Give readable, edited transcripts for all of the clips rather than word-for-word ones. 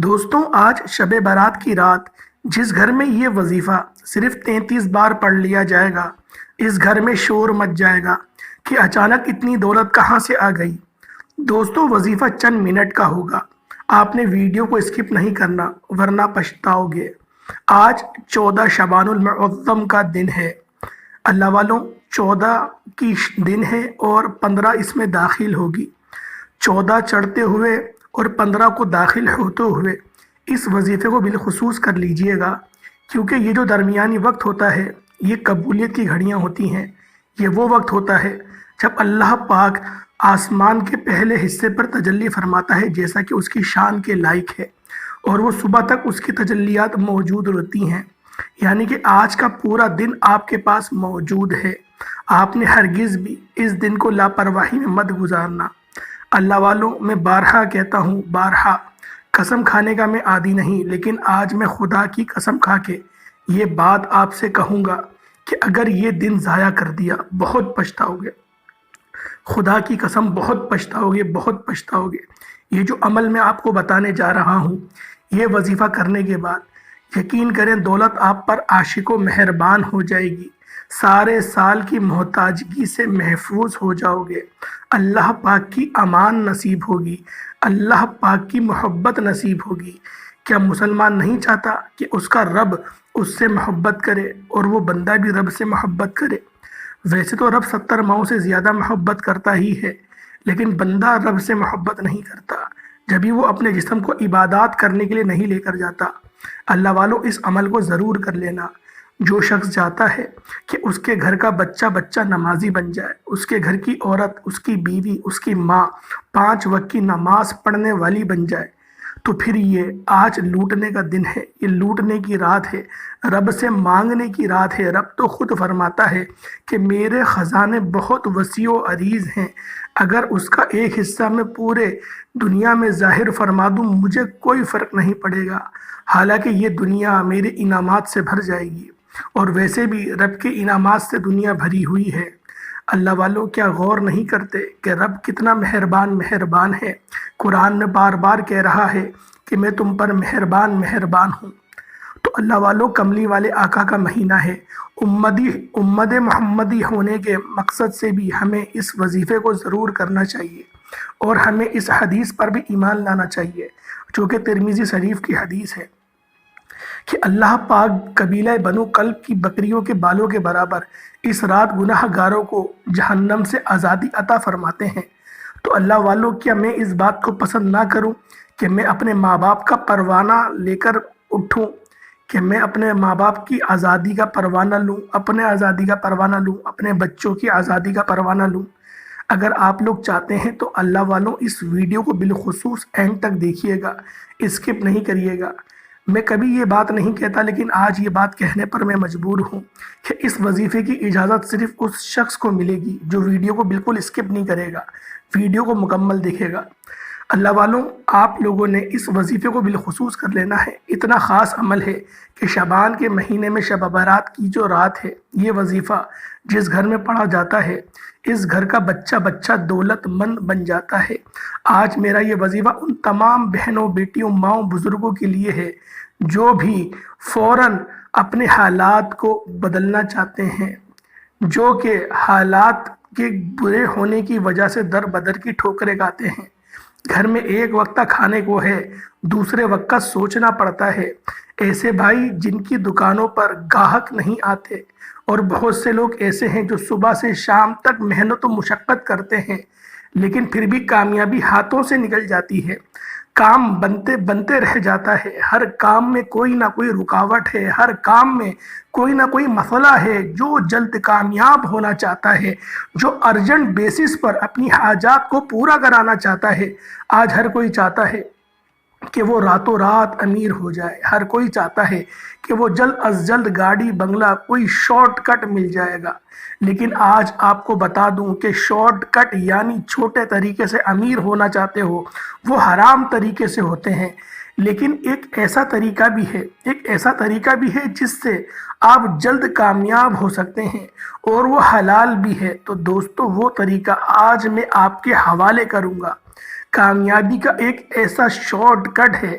دوستوں، آج شب برات کی رات جس گھر میں یہ وظیفہ صرف 33 بار پڑھ لیا جائے گا، اس گھر میں شور مچ جائے گا کہ اچانک اتنی دولت کہاں سے آ گئی۔ دوستوں، وظیفہ چند منٹ کا ہوگا۔ آپ نے ویڈیو کو اسکپ نہیں کرنا ورنہ پچھتاؤ گے۔ آج 14 شعبان المعظم کا دن ہے۔ اللہ والوں، 14 کی دن ہے اور 15 اس میں داخل ہوگی۔ 14 چڑھتے ہوئے اور 15 کو داخل ہوتے ہوئے اس وظیفے کو بالخصوص کر لیجئے گا، کیونکہ یہ جو درمیانی وقت ہوتا ہے یہ قبولیت کی گھڑیاں ہوتی ہیں۔ یہ وہ وقت ہوتا ہے جب اللہ پاک آسمان کے پہلے حصے پر تجلی فرماتا ہے جیسا کہ اس کی شان کے لائق ہے، اور وہ صبح تک اس کی تجلیات موجود رہتی ہیں، یعنی کہ آج کا پورا دن آپ کے پاس موجود ہے۔ آپ نے ہرگز بھی اس دن کو لاپرواہی میں مت گزارنا۔ اللہ والوں، میں بارہا کہتا ہوں، بارہا قسم کھانے کا میں عادی نہیں، لیکن آج میں خدا کی قسم کھا کے یہ بات آپ سے کہوں گا کہ اگر یہ دن ضائع کر دیا بہت پچھتاؤ گے۔ خدا کی قسم بہت پچھتاؤ گے، بہت پچھتاؤ گے۔ یہ جو عمل میں آپ کو بتانے جا رہا ہوں، یہ وظیفہ کرنے کے بعد یقین کریں دولت آپ پر عاشق و مہربان ہو جائے گی۔ سارے سال کی محتاجگی سے محفوظ ہو جاؤ گے۔ اللہ پاک کی امان نصیب ہوگی، اللہ پاک کی محبت نصیب ہوگی۔ کیا مسلمان نہیں چاہتا کہ اس کا رب اس سے محبت کرے اور وہ بندہ بھی رب سے محبت کرے؟ ویسے تو رب 70 ماؤں سے زیادہ محبت کرتا ہی ہے، لیکن بندہ رب سے محبت نہیں کرتا جبھی وہ اپنے جسم کو عبادات کرنے کے لیے نہیں لے کر جاتا۔ اللہ والوں، اس عمل کو ضرور کر لینا۔ جو شخص چاہتا ہے کہ اس کے گھر کا بچہ نمازی بن جائے، اس کے گھر کی عورت، اس کی بیوی، اس کی ماں 5 وقت کی نماز پڑھنے والی بن جائے، تو پھر یہ آج لوٹنے کا دن ہے، یہ لوٹنے کی رات ہے، رب سے مانگنے کی رات ہے۔ رب تو خود فرماتا ہے کہ میرے خزانے بہت وسیع و عریض ہیں، اگر اس کا ایک حصہ میں پورے دنیا میں ظاہر فرما دوں مجھے کوئی فرق نہیں پڑے گا، حالانکہ یہ دنیا میرے انعامات سے بھر جائے گی، اور ویسے بھی رب کے انعامات سے دنیا بھری ہوئی ہے۔ اللہ والوں، کیا غور نہیں کرتے کہ رب کتنا مہربان ہے؟ قرآن میں بار بار کہہ رہا ہے کہ میں تم پر مہربان ہوں۔ تو اللہ والوں، کملی والے آقا کا مہینہ ہے۔ امت محمدی ہونے کے مقصد سے بھی ہمیں اس وظیفے کو ضرور کرنا چاہیے، اور ہمیں اس حدیث پر بھی ایمان لانا چاہیے جو کہ ترمذی شریف کی حدیث ہے کہ اللہ پاک قبیلہ بنو کلب کی بکریوں کے بالوں کے برابر اس رات گناہ گاروں کو جہنم سے آزادی عطا فرماتے ہیں۔ تو اللہ والوں، کیا میں اس بات کو پسند نہ کروں کہ میں اپنے ماں باپ کا پروانہ لے کر اٹھوں، کہ میں اپنے ماں باپ کی آزادی کا پروانہ لوں، اپنے آزادی کا پروانہ لوں، اپنے بچوں کی آزادی کا پروانہ لوں؟ اگر آپ لوگ چاہتے ہیں تو اللہ والوں اس ویڈیو کو بالخصوص اینڈ تک دیکھیے گا، اسکپ نہیں کریے گا۔ میں کبھی یہ بات نہیں کہتا، لیکن آج یہ بات کہنے پر میں مجبور ہوں کہ اس وظیفے کی اجازت صرف اس شخص کو ملے گی جو ویڈیو کو بالکل اسکپ نہیں کرے گا، ویڈیو کو مکمل دیکھے گا۔ اللہ والوں، آپ لوگوں نے اس وظیفے کو بالخصوص کر لینا ہے۔ اتنا خاص عمل ہے کہ شعبان کے مہینے میں شب برات کی جو رات ہے، یہ وظیفہ جس گھر میں پڑھا جاتا ہے اس گھر کا بچہ دولت مند بن جاتا ہے۔ آج میرا یہ وظیفہ ان تمام بہنوں، بیٹیوں، ماؤں، بزرگوں کے لیے ہے جو بھی فوراً اپنے حالات کو بدلنا چاہتے ہیں، جو کہ حالات کے برے ہونے کی وجہ سے در بدر کی ٹھوکریں کھاتے ہیں۔ گھر میں ایک وقت کھانے کو ہے، دوسرے وقت کا سوچنا پڑتا ہے۔ ایسے بھائی جن کی دکانوں پر گاہک نہیں آتے، اور بہت سے لوگ ایسے ہیں جو صبح سے شام تک محنت و مشقت کرتے ہیں لیکن پھر بھی کامیابی ہاتھوں سے نکل جاتی ہے، کام بنتے بنتے رہ جاتا ہے، ہر کام میں کوئی نہ کوئی رکاوٹ ہے، ہر کام میں کوئی نہ کوئی مسئلہ ہے۔ جو جلد کامیاب ہونا چاہتا ہے، جو ارجنٹ بیسس پر اپنی حاجات کو پورا کرانا چاہتا ہے، آج ہر کوئی چاہتا ہے کہ وہ راتوں رات امیر ہو جائے، ہر کوئی چاہتا ہے کہ وہ جلد از جلد گاڑی بنگلہ کوئی شارٹ کٹ مل جائے گا۔ لیکن آج آپ کو بتا دوں کہ شارٹ کٹ یعنی چھوٹے طریقے سے امیر ہونا چاہتے ہو وہ حرام طریقے سے ہوتے ہیں، لیکن ایک ایسا طریقہ بھی ہے جس سے آپ جلد کامیاب ہو سکتے ہیں، اور وہ حلال بھی ہے۔ تو دوستو، وہ طریقہ آج میں آپ کے حوالے کروں گا۔ کامیابی کا ایک ایسا شارٹ کٹ ہے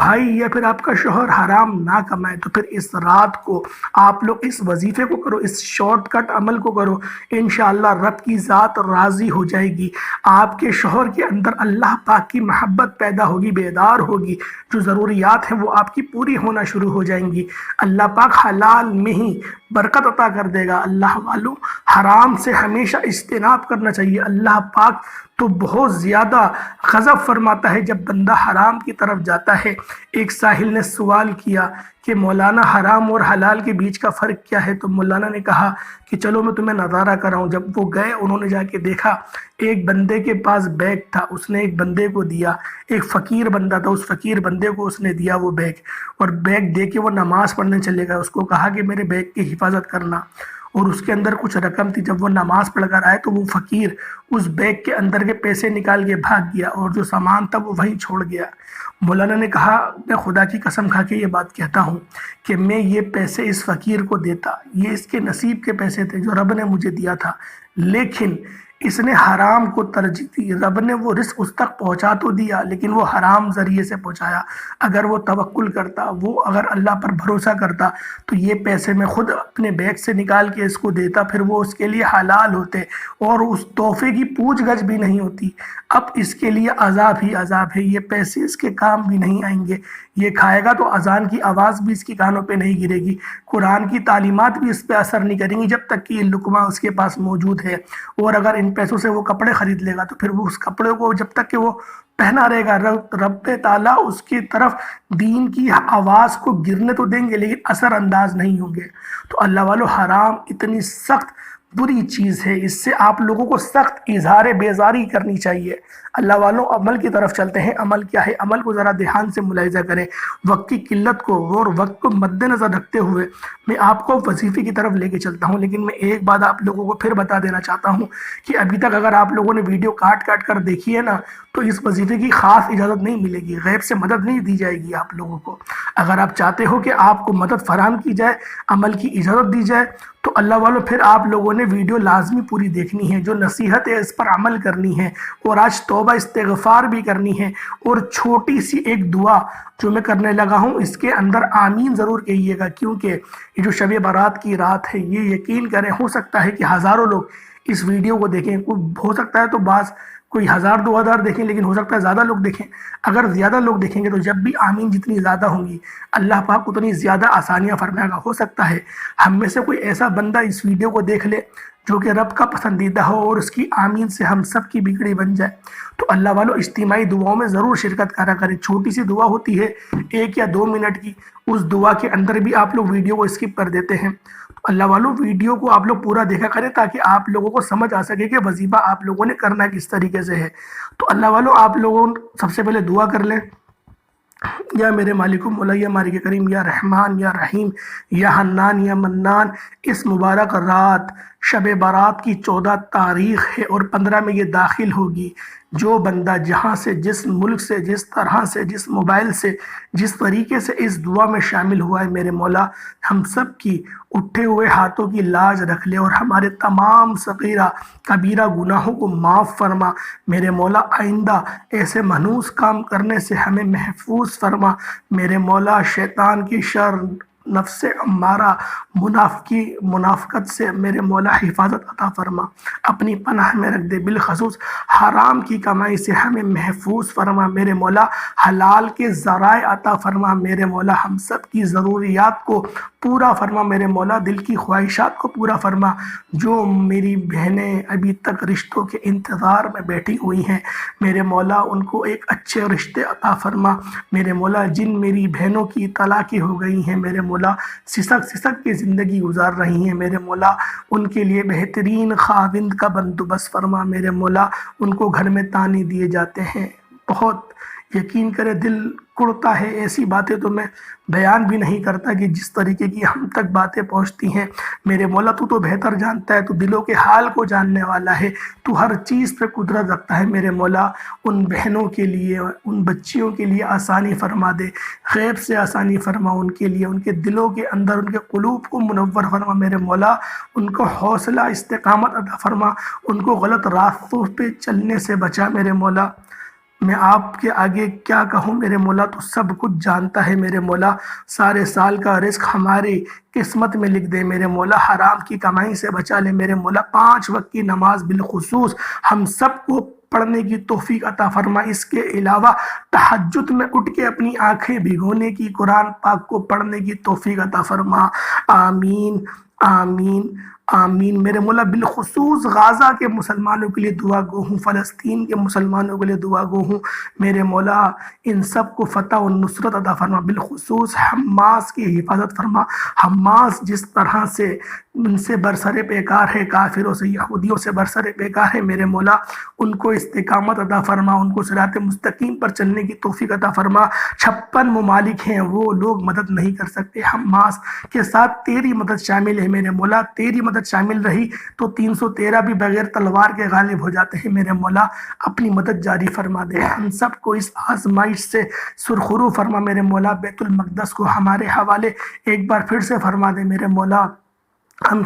بھائی یا پھر آپ کا شوہر حرام نہ کمائے تو پھر اس رات کو آپ لوگ اس وظیفے کو کرو، اس شارٹ کٹ عمل کو کرو، انشاءاللہ رب کی ذات راضی ہو جائے گی۔ آپ کے شوہر کے اندر اللہ پاک کی محبت پیدا ہوگی، بیدار ہوگی، جو ضروریات ہیں وہ آپ کی پوری ہونا شروع ہو جائیں گی۔ اللہ پاک حلال میں ہی برکت عطا کر دے گا۔ اللہ والوں، حرام سے ہمیشہ اجتناب کرنا چاہیے۔ اللہ پاک تو بہت زیادہ غضب فرماتا ہے جب بندہ حرام کی طرف جاتا ہے۔ ایک ساحل نے سوال کیا کہ مولانا حرام اور حلال کے بیچ کا فرق کیا ہے؟ تو مولانا نے کہا کہ چلو میں تمہیں نظارہ کراؤں۔ جب وہ گئے، انہوں نے جا کے دیکھا ایک بندے کے پاس بیگ تھا، اس نے ایک بندے کو دیا، ایک فقیر بندہ تھا، اس فقیر بندے کو اس نے دیا وہ بیگ، اور بیگ دے کے وہ نماز پڑھنے چلے گا۔ اس کو کہا کہ میرے بیگ کی حفاظت کرنا، اور اس کے اندر کچھ رقم تھی۔ جب وہ نماز پڑھ کر آئے تو وہ فقیر اس بیگ کے اندر کے پیسے نکال کے بھاگ گیا، اور جو سامان تھا وہ وہیں چھوڑ گیا۔ مولانا نے کہا میں خدا کی قسم کھا کے یہ بات کہتا ہوں کہ میں یہ پیسے اس فقیر کو دیتا، یہ اس کے نصیب کے پیسے تھے جو رب نے مجھے دیا تھا، لیکن اس نے حرام کو ترجیح دی۔ رب نے وہ رزق اس تک پہنچا تو دیا، لیکن وہ حرام ذریعے سے پہنچایا۔ اگر وہ توکل کرتا، وہ اگر اللہ پر بھروسہ کرتا تو یہ پیسے میں خود اپنے بیگ سے نکال کے اس کو دیتا، پھر وہ اس کے لیے حلال ہوتے اور اس تحفے کی پوچھ گچھ بھی نہیں ہوتی۔ اب اس کے لیے عذاب ہی عذاب ہے، یہ پیسے اس کے کام بھی نہیں آئیں گے۔ یہ کھائے گا تو اذان کی آواز بھی اس کی کانوں پہ نہیں گرے گی، قرآن کی تعلیمات بھی اس پہ اثر نہیں کریں گی جب تک کہ یہ لقمہ اس کے پاس موجود ہے۔ اور اگر ان پیسوں سے وہ کپڑے خرید لے گا تو پھر وہ اس کپڑے کو جب تک کہ وہ پہنا رہے گا، رب تعالیٰ اس کی طرف دین کی آواز کو گرنے تو دیں گے لیکن اثر انداز نہیں ہوں گے۔ تو اللہ والو، حرام اتنی سخت بری چیز ہے، اس سے آپ لوگوں کو سخت اظہار بیزاری کرنی چاہیے۔ اللہ والوں، عمل کی طرف چلتے ہیں۔ عمل کیا ہے؟ عمل کو ذرا دھیان سے ملاحظہ کریں۔ وقت کی قلت کو اور وقت کو مد نظر رکھتے ہوئے میں آپ کو وظیفے کی طرف لے کے چلتا ہوں، لیکن میں ایک بات آپ لوگوں کو پھر بتا دینا چاہتا ہوں کہ ابھی تک اگر آپ لوگوں نے ویڈیو کاٹ کر دیکھی ہے نا تو اس وظیفے کی خاص اجازت نہیں ملے گی، غیب سے مدد نہیں دی جائے گی آپ لوگوں کو۔ اگر آپ چاہتے ہو کہ آپ کو مدد فراہم کی جائے، عمل کی اجازت دی جائے، تو اللہ والوں پھر آپ لوگوں نے ویڈیو لازمی پوری دیکھنی ہے، جو نصیحت ہے اس پر عمل کرنی ہے، اور آج توبہ استغفار بھی کرنی ہے، اور چھوٹی سی ایک دعا جو میں کرنے لگا ہوں اس کے اندر آمین ضرور کہیے گا، کیونکہ یہ جو شب برات کی رات ہے، یہ یقین کریں ہو سکتا ہے کہ ہزاروں لوگ اس ویڈیو کو دیکھیں، ہو سکتا ہے تو بعض کوئی 1000 2000 دیکھیں، لیکن ہو سکتا ہے زیادہ لوگ دیکھیں۔ اگر زیادہ لوگ دیکھیں گے تو جب بھی آمین جتنی زیادہ ہوں گی اللہ پاک اتنی زیادہ آسانیاں فرمائے گا۔ ہو سکتا ہے ہم میں سے کوئی ایسا بندہ اس ویڈیو کو دیکھ لے جو کہ رب کا پسندیدہ ہو اور اس کی آمین سے ہم سب کی بگڑی بن جائے۔ تو اللہ والو، اجتماعی دعاؤں میں ضرور شرکت کرا کریں۔ چھوٹی سی دعا ہوتی ہے 1 یا 2 منٹ کی، اس دعا کے اندر بھی آپ لوگ ویڈیو کو اسکپ کر دیتے ہیں۔ تو اللہ والو، ویڈیو کو آپ لوگ پورا دیکھا کریں تاکہ آپ لوگوں کو سمجھ آ سکے کہ وظیفہ آپ لوگوں نے کرنا کس طریقے سے ہے۔ تو اللہ والو، آپ لوگوں سب سے پہلے دعا کر لیں۔ یا میرے مالک و مولا، یا مالک کریم، یا رحمان، یا رحیم، یا حنان، یا منان، اس مبارک رات شب برات کی 14 تاریخ ہے اور 15 میں یہ داخل ہوگی۔ جو بندہ جہاں سے، جس ملک سے، جس طرح سے، جس موبائل سے، جس طریقے سے اس دعا میں شامل ہوا ہے، میرے مولا ہم سب کی اٹھے ہوئے ہاتھوں کی لاج رکھ لے اور ہمارے تمام صغیرہ کبیرہ گناہوں کو معاف فرما۔ میرے مولا آئندہ ایسے منحوس کام کرنے سے ہمیں محفوظ فرما۔ میرے مولا شیطان کی شر، نفس امارہ، منافقت سے میرے مولا حفاظت عطا فرما، اپنی پناہ میں رکھ دے۔ بالخصوص حرام کی کمائی سے ہمیں محفوظ فرما میرے مولا، حلال کے ذرائع عطا فرما میرے مولا، ہم سب کی ضروریات کو پورا فرما میرے مولا، دل کی خواہشات کو پورا فرما۔ جو میری بہنیں ابھی تک رشتوں کے انتظار میں بیٹھی ہوئی ہیں میرے مولا، ان کو ایک اچھے رشتے عطا فرما میرے مولا۔ جن میری بہنوں کی طلاقیں ہو گئی ہیں میرے مولا، سسک کے زندگی گزار رہی ہیں میرے مولا، ان کے لیے بہترین خاوند کا بندوبست فرما میرے مولا۔ ان کو گھر میں طعنے دیے جاتے ہیں، بہت یقین کرے دل کڑتا ہے، ایسی باتیں تو میں بیان بھی نہیں کرتا کہ جس طریقے کی ہم تک باتیں پہنچتی ہیں میرے مولا۔ تو بہتر جانتا ہے، تو دلوں کے حال کو جاننے والا ہے، تو ہر چیز پہ قدرت رکھتا ہے میرے مولا۔ ان بہنوں کے لیے، ان بچیوں کے لیے آسانی فرما دے، غیب سے آسانی فرما ان کے لیے، ان کے دلوں کے اندر، ان کے قلوب کو منور فرما میرے مولا۔ ان کو حوصلہ استقامت عطا فرما، ان کو غلط راستوں پہ چلنے سے بچا میرے مولا۔ میں آپ کے آگے کیا کہوں میرے مولا، تو سب کچھ جانتا ہے میرے مولا۔ سارے سال کا رزق ہماری قسمت میں لکھ دے میرے مولا، حرام کی کمائی سے بچا لے میرے مولا۔ 5 وقت کی نماز بالخصوص ہم سب کو پڑھنے کی توفیق عطا فرما۔ اس کے علاوہ تہجد میں اٹھ کے اپنی آنکھیں بھگونے کی، قرآن پاک کو پڑھنے کی توفیق عطا فرما۔ آمین آمین آمین میرے مولا۔ بالخصوص غازہ کے مسلمانوں کے لیے دعا گو ہوں، فلسطین کے مسلمانوں کے لیے دعا گو ہوں میرے مولا۔ ان سب کو فتح و نصرت عطا فرما۔ بالخصوص حماس کی حفاظت فرما۔ حماس جس طرح سے ان سے برسر پیکار ہے، کافروں سے، یہودیوں سے برسر پیکار ہے میرے مولا، ان کو استقامت عطا فرما، ان کو صراط مستقیم پر چلنے کی توفیق عطا فرما۔ 56 ممالک ہیں، وہ لوگ مدد نہیں کر سکتے، حماس کے ساتھ تیری مدد شامل ہے میرے مولا۔ تیری مدد شامل رہی تو 313 بھی بغیر تلوار کے غالب ہو جاتے ہیں میرے مولا۔ اپنی مدد جاری فرما دے، ہم سب کو اس آزمائش سے سرخرو فرما میرے مولا۔ بیت المقدس کو ہمارے حوالے ایک بار پھر سے فرما دے میرے مولا۔ ہم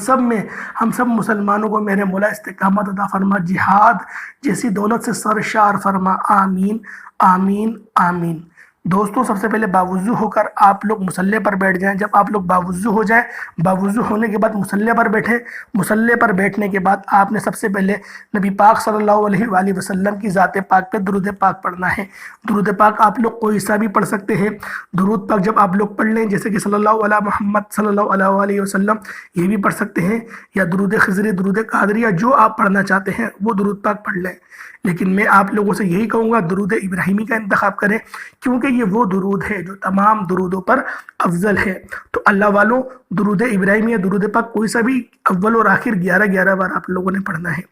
سب مسلمانوں کو میرے مولا استقامت عطا فرما، جہاد جیسی دولت سے سرشار فرما۔ آمین آمین آمین۔ دوستوں، سب سے پہلے باوضو ہو کر آپ لوگ مصلی پر بیٹھ جائیں۔ جب آپ لوگ باوضو ہو جائیں، باوضو ہونے کے بعد مصلی پر بیٹھیں۔ مصلی پر بیٹھنے کے بعد آپ نے سب سے پہلے نبی پاک صلی اللہ علیہ وآلہ وسلم کی ذات پاک پہ درود پاک پڑھنا ہے۔ درود پاک آپ لوگ کوئی سا بھی پڑھ سکتے ہیں۔ درود پاک جب آپ لوگ پڑھ لیں، جیسے کہ صلی اللہ علیہ محمد صلی اللہ علیہ وآلہ وسلم، یہ بھی پڑھ سکتے ہیں، یا درود خضری، درود قادریہ، جو آپ پڑھنا چاہتے ہیں وہ درود پاک پڑھ لیں۔ لیکن میں آپ لوگوں سے یہی کہوں گا درود ابراہیمی کا انتخاب کریں، کیونکہ یہ وہ درود ہے جو تمام درودوں پر افضل ہے۔ تو اللہ والوں، درود ابراہیمی یا درود پاک کوئی سا بھی اول اور آخر 11 بار آپ لوگوں نے پڑھنا ہے۔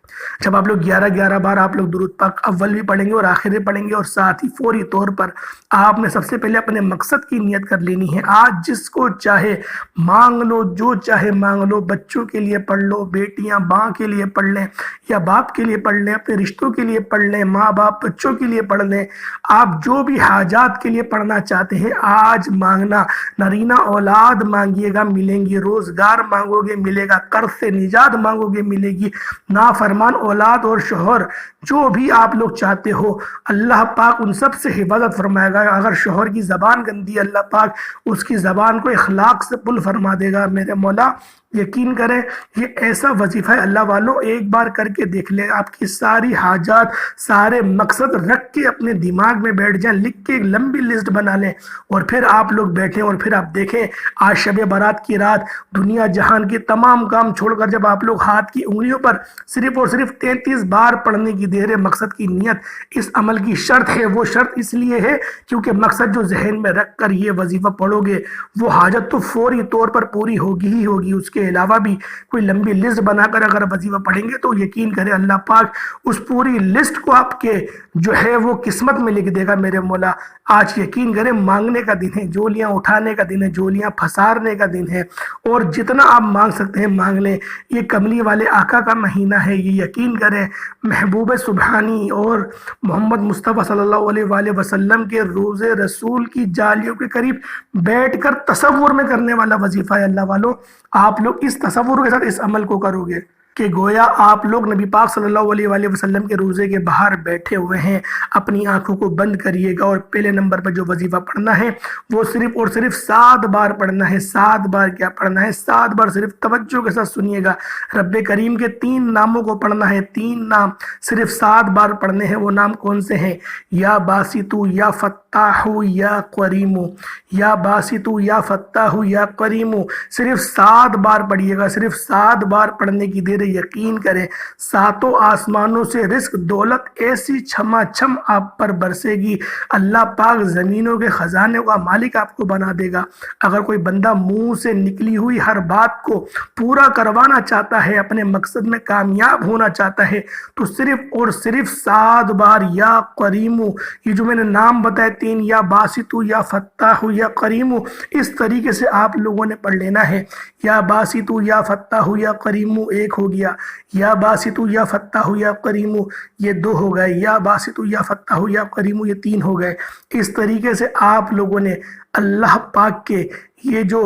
جب آپ لوگ 11 بار آپ لوگ درود پاک اول بھی پڑھیں گے اور آخر بھی پڑھیں گے، اور ساتھ ہی فوری طور پر آپ نے سب سے پہلے اپنے مقصد کی نیت کر لینی ہے۔ آج جس کو چاہے مانگ لو، جو چاہے مانگ لو، بچوں کے لیے پڑھ لو، بیٹیاں ماں کے لیے پڑھ لیں یا باپ کے لیے پڑھ لیں، اپنے رشتوں کے لیے پڑھ لیں، ماں باپ بچوں کے لیے پڑھ لیں، آپ جو بھی حاجات کے لیے پڑھنا چاہتے ہیں آج مانگنا۔ نرینہ اولاد مانگیے گا ملیں گی، روزگار مانگو گے ملے گا، قرض سے نجات مانگو گے ملے گی، نافرمان اولاد اور شوہر جو بھی آپ لوگ چاہتے ہو اللہ پاک ان سب سے حفاظت فرمائے گا۔ اگر شوہر کی زبان گندی، اللہ پاک اس کی زبان کو اخلاق سے پل فرما دے گا میرے مولا۔ یقین کریں یہ ایسا وظیفہ ہے اللہ والوں، ایک بار کر کے دیکھ لیں، آپ کی ساری حاجات، سارے مقصد رکھ کے اپنے دماغ میں بیٹھ جائیں، لکھ کے ایک لمبی لسٹ بنا لیں، اور پھر آپ لوگ بیٹھیں اور پھر آپ دیکھیں آج شب برات کی رات دنیا جہان کے تمام کام چھوڑ کر جب آپ لوگ ہاتھ کی انگلیوں پر صرف اور صرف 33 بار پڑھنے کی دیر ہے، مقصد کی نیت اس عمل کی شرط ہے۔ وہ شرط اس لیے ہے کیونکہ مقصد جو ذہن میں رکھ کر یہ وظیفہ پڑھو گے وہ حاجت تو فوری طور پر پوری ہوگی ہی ہوگی۔ اس کے علاوہ بھی کوئی لمبی لسٹ بنا کر اگر وظیفہ پڑھیں گے تو یقین کریں اللہ پاک اس پوری لسٹ کو آپ کے جو ہے وہ قسمت میں لکھ دے گا میرے مولا۔ آج یقین کریں مانگنے کا دن ہے، جولیاں اٹھانے کا دن ہے، جولیاں پھسارنے کا دن ہے، اور جتنا آپ مانگ سکتے ہیں مانگ لیں۔ یہ کملی والے آقا کا مہینہ ہے، یہ یقین کریں محبوب سبحانی اور محمد مصطفیٰ صلی اللہ علیہ وآلہ وسلم کے روزے رسول کی جالیوں کے قریب بیٹھ کر تصور میں کرنے والا وظیفہ ہے اللہ والوں۔ آپ لوگ اس تصور کے ساتھ اس عمل کو کرو گے کہ گویا آپ لوگ نبی پاک صلی اللہ علیہ وآلہ وسلم کے روزے کے باہر بیٹھے ہوئے ہیں۔ اپنی آنکھوں کو بند کریے گا اور پہلے نمبر پر جو وظیفہ پڑھنا ہے وہ صرف اور صرف 7 بار پڑھنا ہے۔ 7 بار کیا پڑھنا ہے؟ 7 بار صرف توجہ کے ساتھ سنیے گا۔ رب کریم کے 3 ناموں کو پڑھنا ہے، 3 نام صرف 7 بار پڑھنے ہیں۔ وہ نام کون سے ہیں؟ یا باسطو، یا فتاح، یا قریم۔ یا باسطو، یا فتاح، یا قریم، صرف 7 بار پڑھیے گا۔ صرف 7 بار پڑھنے کی دیر، یقین کریں 7 آسمانوں سے رزق دولت ایسی چھما چھم آپ پر برسے گی، اللہ پاک زمینوں کے خزانوں کا مالک آپ کو بنا دے گا۔ اگر کوئی بندہ منہ سے نکلی ہوئی ہر بات کو پورا کروانا چاہتا ہے، اپنے مقصد میں کامیاب ہونا چاہتا ہے، تو صرف اور صرف 7 بار یا قریم، یہ جو میں نے نام بتائے 3، یا باسطو، یا فتاح، یا قریم، اس طریقے سے آپ لوگوں نے پڑھ لینا ہے۔ یا باسطو، یا فتاح، یا قریم ایک ہو گیا، یا باسطو، یا فتاح، یا قریم یہ 2 ہو گئے، یا باسطو، یا فتاح، یا قریم یہ 3 ہو گئے۔ اس طریقے سے آپ لوگوں نے اللہ پاک کے یہ جو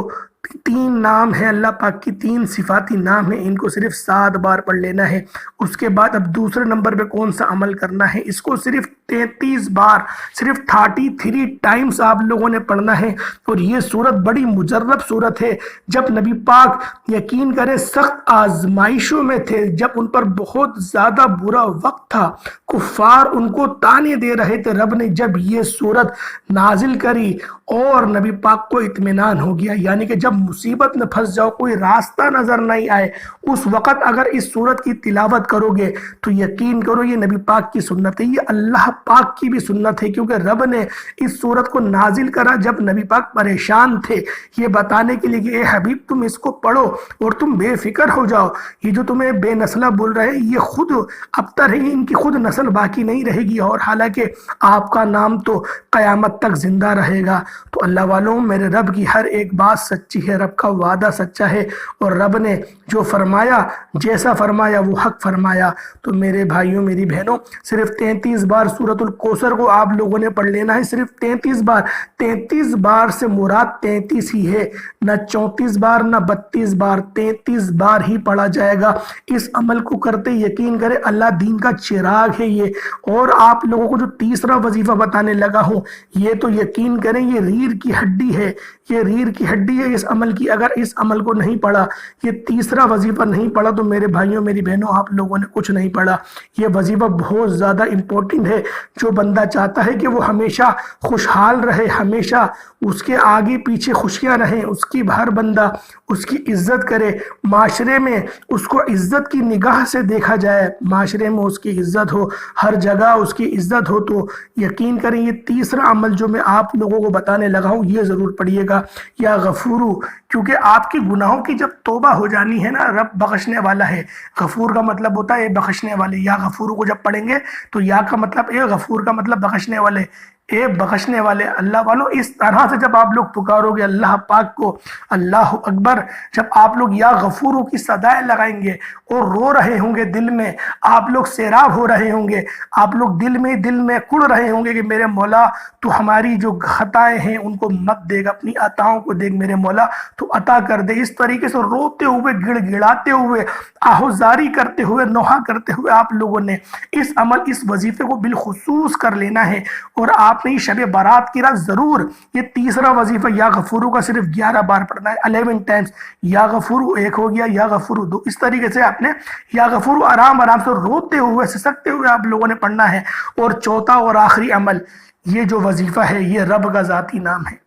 تین نام ہے اللہ پاک کی، تین صفاتی نام ہیں، ان کو صرف 7 بار پڑھ لینا ہے۔ اس کے بعد اب دوسرے نمبر پہ کون سا عمل کرنا ہے، اس کو صرف 33 بار، صرف 33 ٹائمز آپ لوگوں نے پڑھنا ہے۔ اور یہ صورت بڑی مجرب صورت ہے۔ جب نبی پاک یقین کریں سخت آزمائشوں میں تھے، جب ان پر بہت زیادہ برا وقت تھا، کفار ان کو تانے دے رہے تھے، رب نے جب یہ صورت نازل کری اور نبی پاک کو اطمینان ہو گیا، یعنی کہ جب مصیبت میں پھنس جاؤ، کوئی راستہ نظر نہیں آئے، اس وقت اگر اس صورت کی تلاوت کرو گے تو یقین کرو یہ نبی پاک کی سنت ہے، یہ اللہ پاک کی بھی سنت ہے، کیونکہ رب نے اس صورت کو نازل کرا جب نبی پاک پریشان تھے، یہ بتانے کے لیے کہ اے حبیب تم اس کو پڑھو اور تم بے فکر ہو جاؤ۔ یہ جو تمہیں بے نسلہ بول رہے ہیں یہ خود ابتر ہے، ان کی خود نسل باقی نہیں رہے گی، اور حالانکہ آپ کا نام تو قیامت تک زندہ رہے گا۔ تو اللہ والوں، میرے رب کی ہر ایک بات سچی ہے، رب کا وعدہ سچا ہے، اور رب نے جو فرمایا، جیسا فرمایا وہ حق فرمایا۔ تو میرے بھائیوں میری بہنوں، صرف 33 بار سورۃ الکوثر کو آپ لوگوں نے پڑھ لینا ہے، صرف 33 بار۔ 33 بار سے مراد 33 ہی ہے، نہ 34 بار نہ 32 بار، 33 بار ہی پڑھا جائے گا۔ اس عمل کو کرتے یقین کریں اللہ دین کا چراغ ہے یہ۔ اور آپ لوگوں کو جو تیسرا وظیفہ بتانے لگا ہوں، یہ تو یقین کریں یہ ریڑھ کی ہڈی ہے، یہ ریڑھ کی ہڈی ہے اس عمل کی۔ اگر اس عمل کو نہیں پڑھا، یہ تیسرا وظیفہ نہیں پڑھا، تو میرے بھائیوں میری بہنوں آپ لوگوں نے کچھ نہیں پڑھا۔ یہ وظیفہ بہت زیادہ امپورٹنٹ ہے۔ جو بندہ چاہتا ہے کہ وہ ہمیشہ خوشحال رہے، ہمیشہ اس کے آگے پیچھے خوشیاں رہیں، اس کی ہر بندہ اس کی عزت کرے، معاشرے میں اس کو عزت کی نگاہ سے دیکھا جائے، معاشرے میں اس کی عزت ہو، ہر جگہ اس کی عزت ہو، تو یقین کریں یہ تیسرا عمل جو میں آپ لوگوں کو بتانے لگا ہوں یہ ضرور پڑھیے گا، یا غفورو، کیونکہ آپ کی گناہوں کی جب توبہ ہو جانی ہے نا، رب بخشنے والا ہے۔ غفور کا مطلب ہوتا ہے اے بخشنے والے، یا غفورو کو جب پڑھیں گے تو یا کا مطلب اے، غفور کا مطلب بخشنے والے، اے بخشنے والے۔ اللہ والوں اس طرح سے جب آپ لوگ پکارو گے اللہ پاک کو، اللہ اکبر، جب آپ لوگ یا غفورو کی صدائیں لگائیں گے اور رو رہے ہوں گے، دل میں آپ لوگ سیراب ہو رہے ہوں گے، آپ لوگ دل میں کڑ رہے ہوں گے کہ میرے مولا تو ہماری جو خطائیں ہیں ان کو مت دیکھ، اپنی عطاؤں کو دیکھ میرے مولا، تو عطا کر دے۔ اس طریقے سے روتے ہوئے، گڑ گڑاتے ہوئے، آہوزاری کرتے ہوئے، نوحہ کرتے ہوئے آپ لوگوں نے اس عمل، اس وظیفے کو بالخصوص کر لینا ہے۔ اور آپ نے شب برات کی رات ضرور یہ تیسرا وظیفہ یا غفورو کا صرف 11 بار پڑھنا ہے، 11 ٹائمز۔ یا غفورو ایک ہو گیا، یا غفورو دو، اس طریقے سے آپ نے یا غفورو آرام سے روتے ہوئے، سسکتے ہوئے آپ لوگوں نے پڑھنا ہے۔ اور چوتھا اور آخری عمل، یہ جو وظیفہ ہے یہ رب کا ذاتی نام ہے،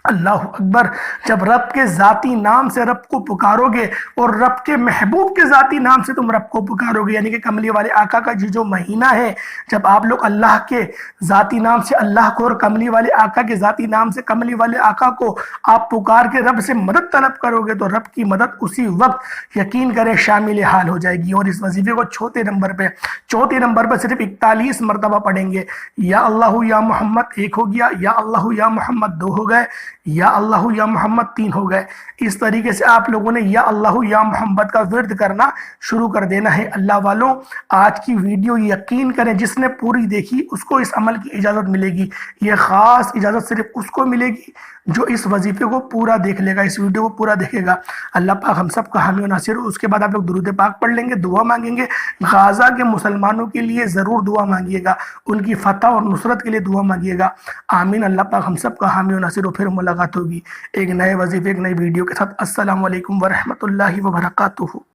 اللہ اکبر۔ جب رب کے ذاتی نام سے رب کو پکارو گے اور رب کے محبوب کے ذاتی نام سے تم رب کو پکارو گے، یعنی کہ کملی والے آقا کا جو مہینہ ہے، جب آپ لوگ اللہ کے ذاتی نام سے اللہ کو اور کملی والے آقا کے ذاتی نام سے کملی والے آقا کو آپ پکار کے رب سے مدد طلب کرو گے، تو رب کی مدد اسی وقت یقین کریں شامل حال ہو جائے گی۔ اور اس وظیفے کو چوتھے نمبر پہ صرف 41 مرتبہ پڑھیں گے۔ یا اللہ یا محمد ایک ہو گیا، یا اللہ یا محمد دو ہو گئے، یا اللہ یا محمد 3 ہو گئے۔ اس طریقے سے آپ لوگوں نے یا اللہ یا محمد کا ورد کرنا شروع کر دینا ہے۔ اللہ والوں، آج کی ویڈیو یقین کریں جس نے پوری دیکھی اس کو اس عمل کی اجازت ملے گی۔ یہ خاص اجازت صرف اس کو ملے گی جو اس وظیفے کو پورا دیکھ لے گا، اس ویڈیو کو پورا دیکھے گا۔ اللہ پاک ہم سب کا حامی و ناصر ہو۔ اس کے بعد آپ لوگ درود پاک پڑھ لیں گے، دعا مانگیں گے، غازہ کے مسلمانوں کے لیے ضرور دعا مانگیے گا، ان کی فتح اور نصرت کے لیے دعا مانگیے گا۔ آمین۔ اللہ پاک ہم سب کا حامی و ناصر ہو۔ پھر ملاقات ہوگی ایک نئے وظیفے، ایک نئی ویڈیو کے ساتھ۔ السلام علیکم ورحمۃ اللہ وبرکاتہ۔